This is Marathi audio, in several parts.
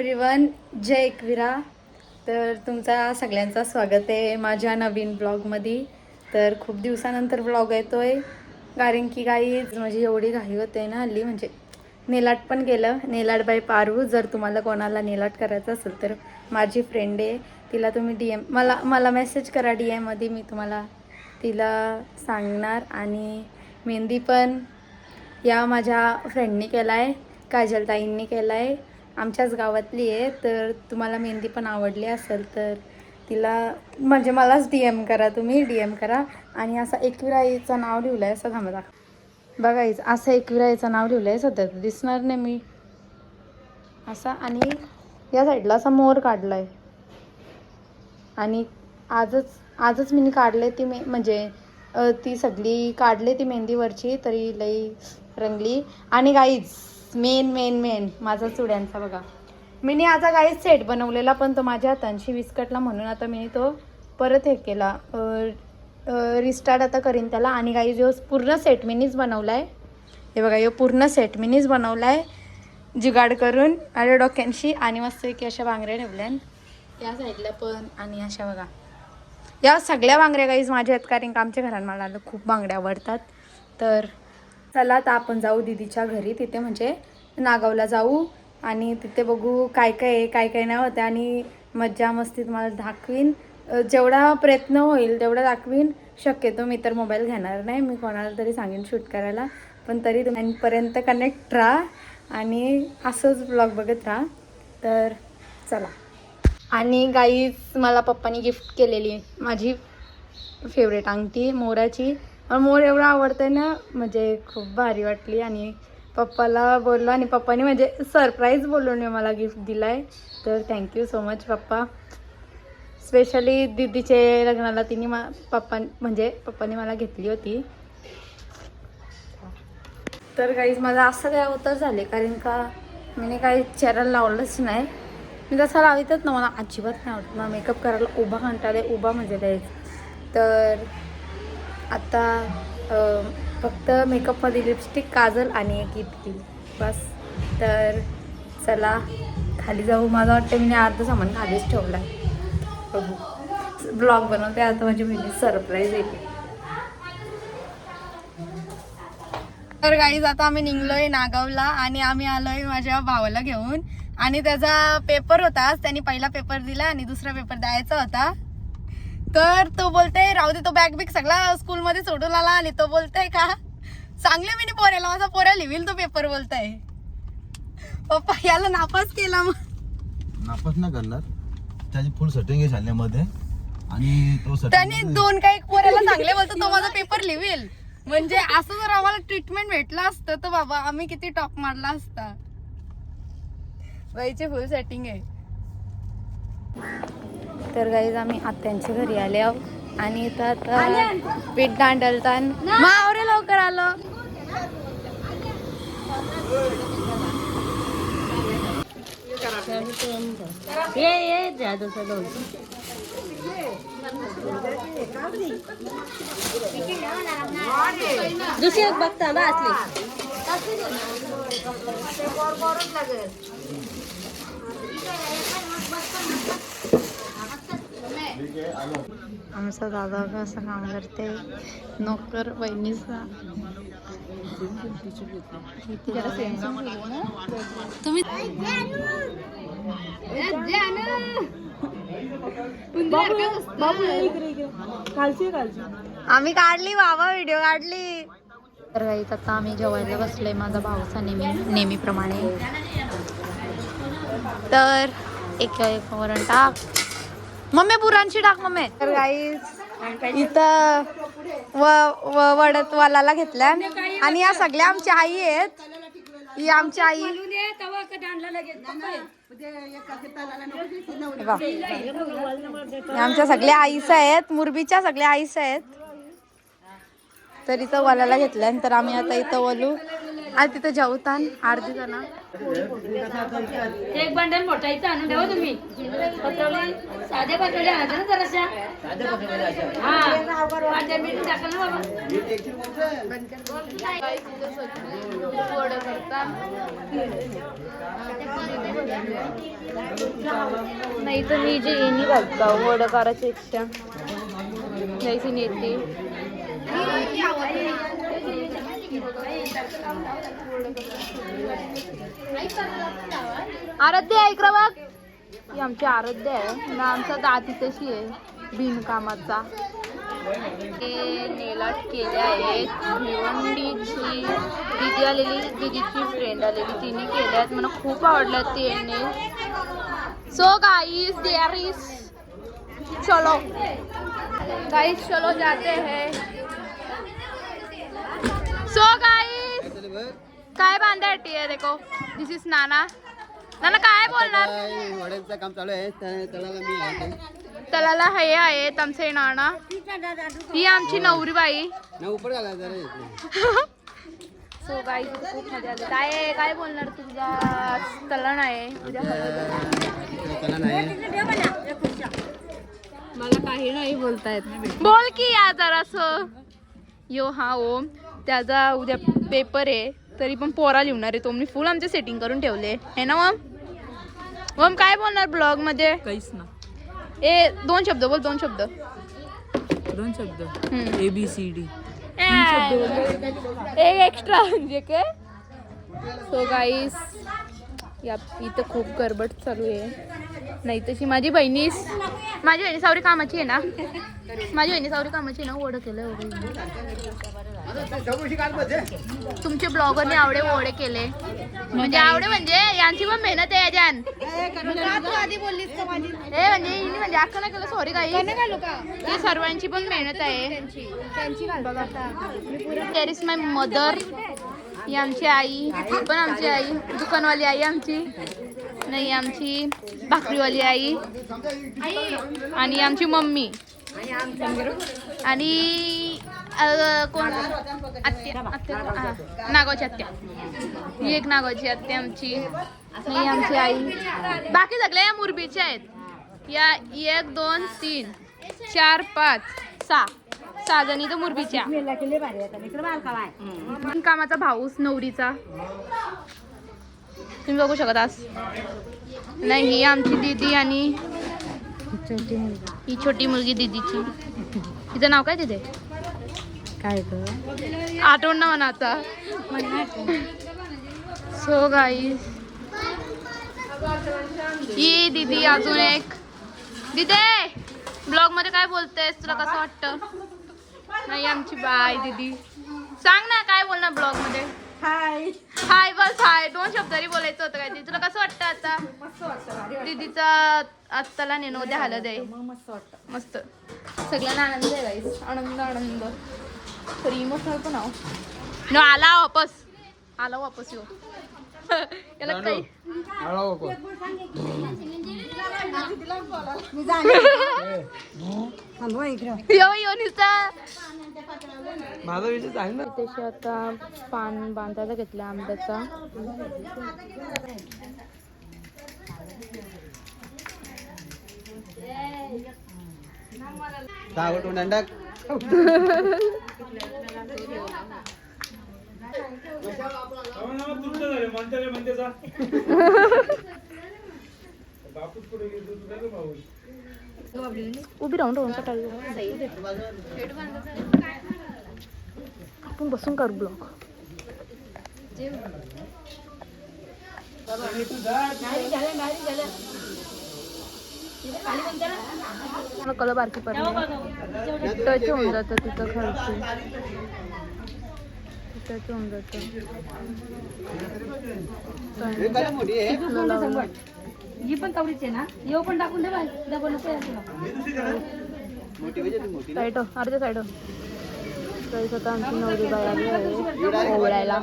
एव्हरीवन, जय एकविरा. तर तुमचा सगळ्यांचा स्वागत आहे माझ्या नवीन ब्लॉगमध्ये. तर खूप दिवसानंतर ब्लॉग येतोय कारण की काही माझी एवढी घाई होते ना हल्ली. म्हणजे नेलाट पण गेलं, नेलाट बाय पारू. जर तुम्हाला कोणाला नेलाट करायचं असेल तर माझी फ्रेंड आहे, तिला तुम्ही DM मला मेसेज करा DM मध्ये, मी तुम्हाला तिला सांगणार. आणि मेहंदी पण या माझ्या फ्रेंडनी केला आहे, काजलताईंनी केला आहे, आमच्याच गावातली आहे. तर तुम्हाला मेहंदी पण आवडली असेल तर तिला म्हणजे मलाच DM करा, तुम्ही DM करा. आणि असं एकविराईचं नाव लिहिलं आहे, असं थांबा बघा, असं एकविराईचं नाव लिहिलं आहे, सध्या दिसणार नाही मी असा. आणि या साईडला असा मोर काढला आहे. आणि आजच मी काढले ती म्हणजे ती सगळी काढले ती मेहंदीवरची, तरी लई रंगली. आणि गाईज मेन माझा चुड्यांचा बघा, मीनी आता गाईज सेट बनवलेला, पण तो माझ्या हातांशी विस्कटला, म्हणून आता मी तो परत हे केला, रिस्टार्ट आता करीन त्याला. आणि गाईज यो पूर्ण सेट मीनीच बनवला आहे. हे बघा, यो पूर्ण सेट मीनीच बनवला आहे जुगाड करून माझ्या डोक्यांशी. आणि मस्त की अशा बांगड्या ठेवल्या या साईडला पण. आणि अशा बघा, या सगळ्या बांगड्या गाईज माझ्या आहेत, कारण का आमच्या घरात मला खूप बांगड्या आवडतात. तर चला आता आपण जाऊ दीदीच्या घरी, तिथे म्हणजे नागावला जाऊ आणि तिथे बघू काय काय नाही होतं. आणि मज्जा मस्ती तुम्हाला दाखवीन, जेवढा प्रयत्न होईल तेवढा दाखवीन. शक्यतो मी तर मोबाईल घेणार नाही, मी कोणाला तरी सांगेन शूट करायला, पण तरी तुम्हीपर्यंत कनेक्ट राहा आणि असंच ब्लॉग बघत राहा. तर चला. आणि गाईज मला पप्पानी गिफ्ट केलेली माझी फेवरेट अंगठी मोराची. मोर एवढा आवडतंय ना, म्हणजे खूप भारी वाटली. आणि पप्पाला बोललो आणि पप्पानी म्हणजे सरप्राईज बोलून मला गिफ्ट दिला आहे. तर थँक्यू सो मच पप्पा. स्पेशली दीदीचे लग्नाला तिने पप्पानी मला घेतली होती. तर गाईज माझं असं काय होतं झाले, कारण का मी काही चेहऱ्याला लावलंच नाही. मी तसं लावितच ना, मला अजिबात नाही आवडत ना मेकअप करायला. उभा कंटाळले, उभा म्हणजे द्यायचं. तर आता फक्त मेकअपमध्ये लिपस्टिक, काजल आणि एक इतकी बस. तर चला खाली जाऊ. मला वाटतं मी अर्ध सामान खालीच ठेवलं आहे. बघू, ब्लॉग बनवते आता, माझी बहिणी सरप्राईज येते. तर गाईज आता आम्ही निघलोय नागावला आणि आम्ही आलोय माझ्या भावाला घेऊन. आणि त्याचा पेपर होता, त्यांनी पहिला पेपर दिला आणि दुसरा पेपर द्यायचा होता. तर तो बोलते राहू दे, तो बॅग बिग सगळा स्कूलमध्ये सोडून आला. आणि तो बोलताय का चांगले मी पोऱ्याला, माझा पोऱ्या लिहिल तो पेपर. बोलताय पप्पा याला नापास केला. मग नापास ना करणार, त्याची फुल सेटिंग आहे शाळेमध्ये. आणि तो त्याने दोन काही पोऱ्याला चांगले बोलतो, तो माझा पेपर लिहिल. म्हणजे असं जर आम्हाला ट्रीटमेंट भेटलं असतं तर बाबा आम्ही किती टॉप मारला असता. बाईची फुल सेटिंग आहे. तर गाईज आम्ही आत्यांच्या घरी आले आहोत. आणि इथं आता पीठ दांडलतान मावरे लवकर आलो. दुसरी एक बघता बा असली आमचा दादा कसं काम करते, नोकर बहिणीचा. तुम्ही आम्ही काढली बाबा, व्हिडिओ काढली. तर काही आता आम्ही जेवायला बसलोय, माझा भाऊचा नेहमीप्रमाणे. तर एक वरण टाक मम्मी, पुरांची टाक मम्मी. तर काही इथं वडत वालाला घेतल्या. आणि या सगळ्या आमच्या आई आहेत. ही आमची आई, आमच्या सगळ्या आईस आहेत, मुरबीच्या सगळ्या आईस आहेत. तर इथं वालाला घेतल्या. तर आम्ही आता इथं वलू आणि तिथं जेवतान अर्धी जण एक बंडल मोठा इथं आणून ठेवा तुम्ही. पत्रवली साधे पत्रवली आणायचे ना जराशा. हा वाट्या मीठ टाका ना बाबा. नाही तर मी जे येणी घालता वड करायची इच्छा जायची नेते आराध्य ऐक रा बघ ही आमची आराध्य आहे ना आमचा दाती तशी आहे बिनकामाचा नेलाट केले आहेत भिवंडीची दीदी आलेली दीदीची फ्रेंड आलेली तिने केल्या आहेत मला खूप आवडल्या ते नेल सो गाइस देयर इज चलो गाइस चलो जाते हैं सो गाइस काय बांधायची आहे देखो दिस इज नाना नाना काय बोलणार वड्यांचं काम चालू आहे तळाला मी आहे तलाला हे आहेत आमचे नाना ही आमची नवरी बाई ना उपर घाला जरा सो गाईस खूप मजा आली काय काय बोलणार तुझा तलन आहे उद्या त्याला नाही मला काही नाही बोलता येत बोल की या जरासं यो हा ओम त्याचा उद्या पेपर आहे तरी पण पोरा लिहणार आहे तो मी फुल आमचे सेटिंग करून ठेवले है ना ओम ओम काय बोलणार ब्लॉग मध्ये काहीच ना ए दोन शब्द बोल दोन शब्द ABCD एक एक्स्ट्रा म्हणजे काय सो गाईस या इथं खूप गडबड चालू आहे नाही तशी माझी बहिणी सावरी कामाची आहे ना माझी बहिणी सावरी कामाची आहे ना ओढ केलं तुमचे ब्लॉगरने आवडे ओढे केले म्हणजे आवडे म्हणजे यांची पण मेहनत आहे याच्यान म्हणजे अक्का नाही केलं सॉरी काही सर्वांची पण मेहनत आहे देअर इज माय मदर ही आमची आई पण आमची आई दुकानवाली आई आमची नाही आमची भाकरीवाली आई आणि आमची मम्मी आणि कोण आत्या नागावची आत्या ही एक नागावची आत्या आमची नाही आमची आई बाकी सगळे या मुरबीचे आहेत या 1 2 3 4 5 6 जणी तर मुरबीच्या कामाचा भाऊस नवरीचा तुम्ही बघू शकत आहात नाही ही आमची दीदी आणि ही छोटी मुलगी दीदीची तिचं नाव काय तिथे काय आठवण ना म्हणा आता सो गाईस ही दीदी अजून एक दीदी ब्लॉग मध्ये काय बोलतेस तुला कसं वाटतं नाही आमची बाय दीदी सांग ना काय बोलणार ब्लॉग मध्ये हाय हाय बस हाय 2 शब्द तरी बोलायचं होतं काय तुला कसं वाटतं आता दीदीचा आत्ताला नेणं उद्या हलद आहे मस्त सगळ्यांना आनंद आहे गाईस आनंद तरी इमोशनल पण आहो न आला वापस यो याला काही यो निसता माझा विषय सांग ना त्याशी आता पान बांधायला घेतला आंब्याचा उभी राहून सकाळी आपण बसून करू ब्लॉग कल बारकी पडली टच होऊन जातं तिथं खालची टच होऊन जातं ही पण तवडीच आहे ना येऊ पण टाकून दे बाय डबल साईड अर्ध्या साईड स्वतः आमची नवरी बाई आली आहे ओवळायला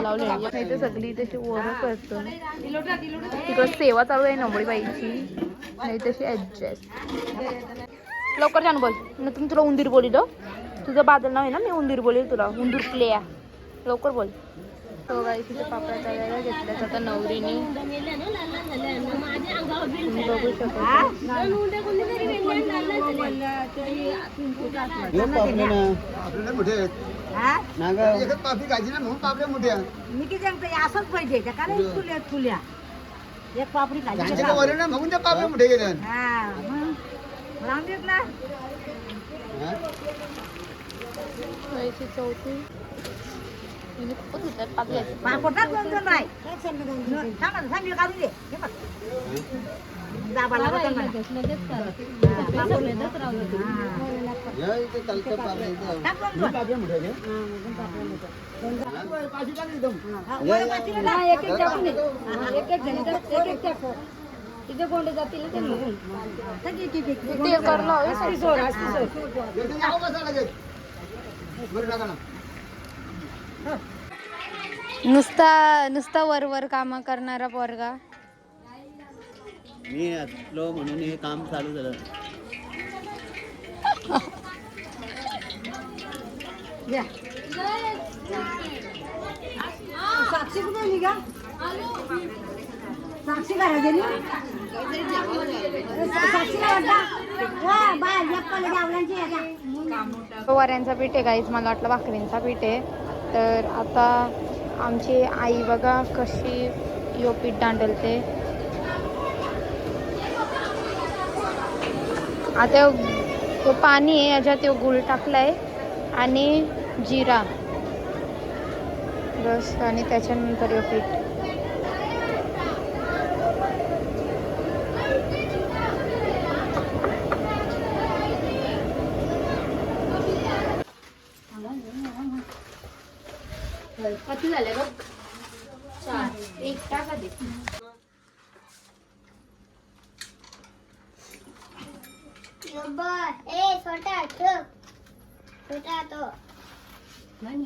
लावले इथे सगळी तशी ओळख करतो तिकडं सेवा चालू आहे नवरी बाईची नाही तशी ऍडजस्ट लवकर छान बोल ना तुम्ही तुला उंदीर बोलिलो तुझं बादल नाव आहे ना, मी उंदीर बोलेल तुला. उंदूर प्लेया लवकर बोल. तो गाई तिथे पापड्या तळायला घेतल्यात आता नवरीने. तुम्ही बघू शकता. मी किती सांगतो असंच पाहिजे त्या कारण फुल्या फुल्या एक पापडी खायची हा मग राम देत ना गाईची चौथी. हिने खूपच होतात पापड्याची. पापडात दोन दोन बाय थांबा सांगितलं काढून दे हे बघ दाबाला बघ मला तिथे कोंडे जातील ते करलं नुसता वर काम करणारा पोरगा. मी असलो म्हणून हे काम चालू झालं. साक्षी कुठे निघा साक्षी करा गेली वऱ्यांचा पीठ आहे गाईच, मला वाटलं भाकरींचा पीठ आहे. तर आता आमची आई बघा कशी यो पीठ दांडलते. आता तो पाणी आहे याच्यात तो गुळ टाकलाय आणि जिरा बस, आणि त्याच्यानंतर यो पीठ. किती झाले बघ 4 एक टाका दे छोटा तो नाही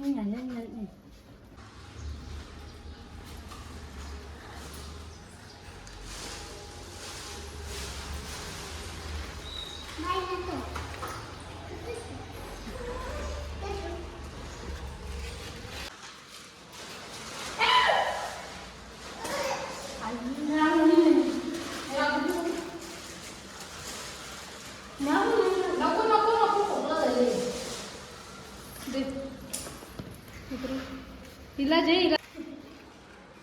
तिला जे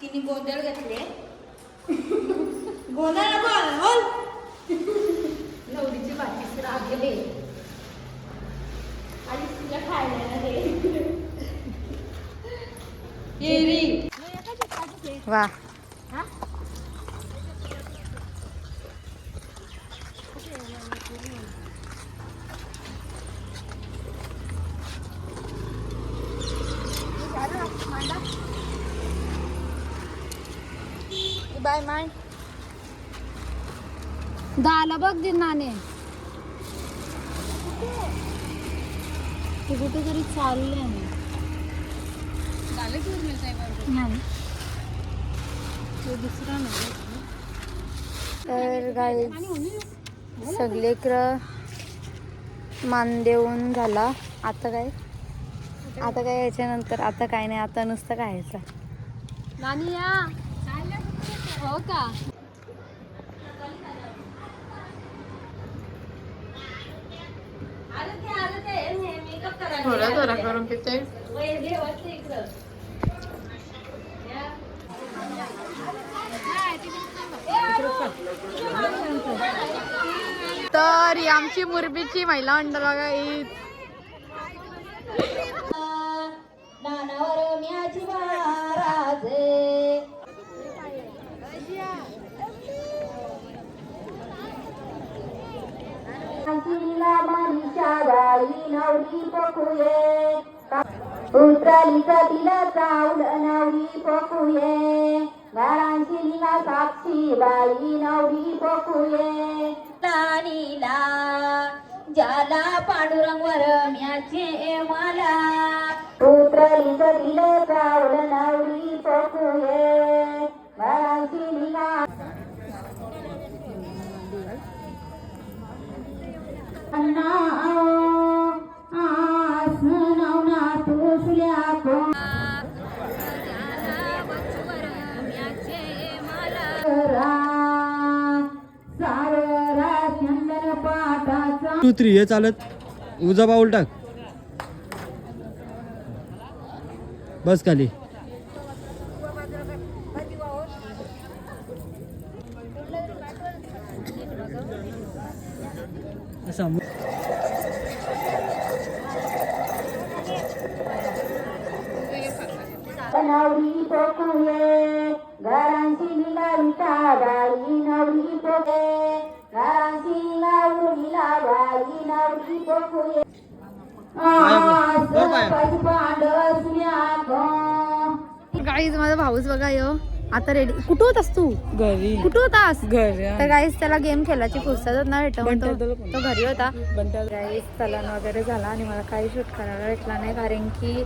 तिने गोंधळ घातले गोंधळ बोल नवरीची बाकी रागले आणि तुला खायला दे वा. बाय माय दाला बघ दिनाने ते कुठे तरी चालले नाही तो दुसरा नाही. तर गाई सगळे मान देऊन झाला. आता काय याच्यानंतर आता काय नाही, आता नुसतं खायचं. नानी या हो का थोडा करून पिते. तर ही आमची मुरबीची महिला मंडळ गाई. नानावर म्याची महाराज नवरी पकुये उतरालीचा तिला चावल नवरी पकुये घरांची लिंगा साक्षी बाई नवरी पकुये नानीला ज्याला पांडुरंगवर म्याचे मला उतरालीचा तिला चावल नवरी पकुये घरांची लिंगा अन्ना 2 3 हे चालत उजा पाऊल टाक बस खाली नवरी पोकुये घरांची लीलाविता बाई नवरी पोकुये घरांची लीलाविता बाई नवरी पोकुये गाईज माझा भाऊच बघा यो आता रेडी. कुठं होतास तू? घरी कुठं होतास? घरी तर गाईज त्याला गेम खेळायची फुरसतच ना भेटत बंट्या तो पण. तो घरी होता. बंट्या गाईज चलन वगैरे झाला आणि मला काही शूट करायला भेटला नाही कारण की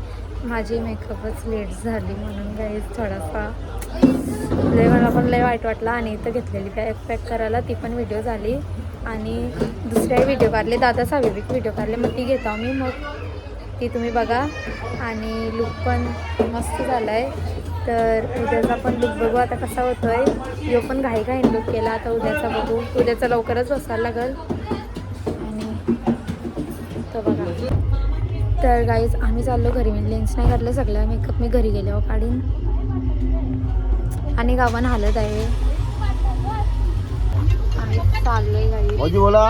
माझी मेकअपच लेट झाली म्हणून गाईज थोडासा लय मला पण लय वाईट वाटला. आणि इथं घेतलेली पॅक करायला ती पण व्हिडिओ झाली आणि दुसरे व्हिडिओ काढले दादा साविक व्हिडिओ काढले मग ती घेतो मी मग ती तुम्ही बघा. आणि लुक पण मस्त झाला आहे. तर उद्याचा पण लुक बघू आता कसा होतोय. यो पण घाई लुक केला. आता उद्याचा बघू. उद्याचा लवकरच बसायला लागेल आणि तो बघा. तर गाईज आम्ही चाललो घरी. मी लेन्स नाही काढलं सगळं मेकअप मी घरी गेल्यावर काढीन. आणि गावान हालत आहे आम्ही चाललोय गाई. बोला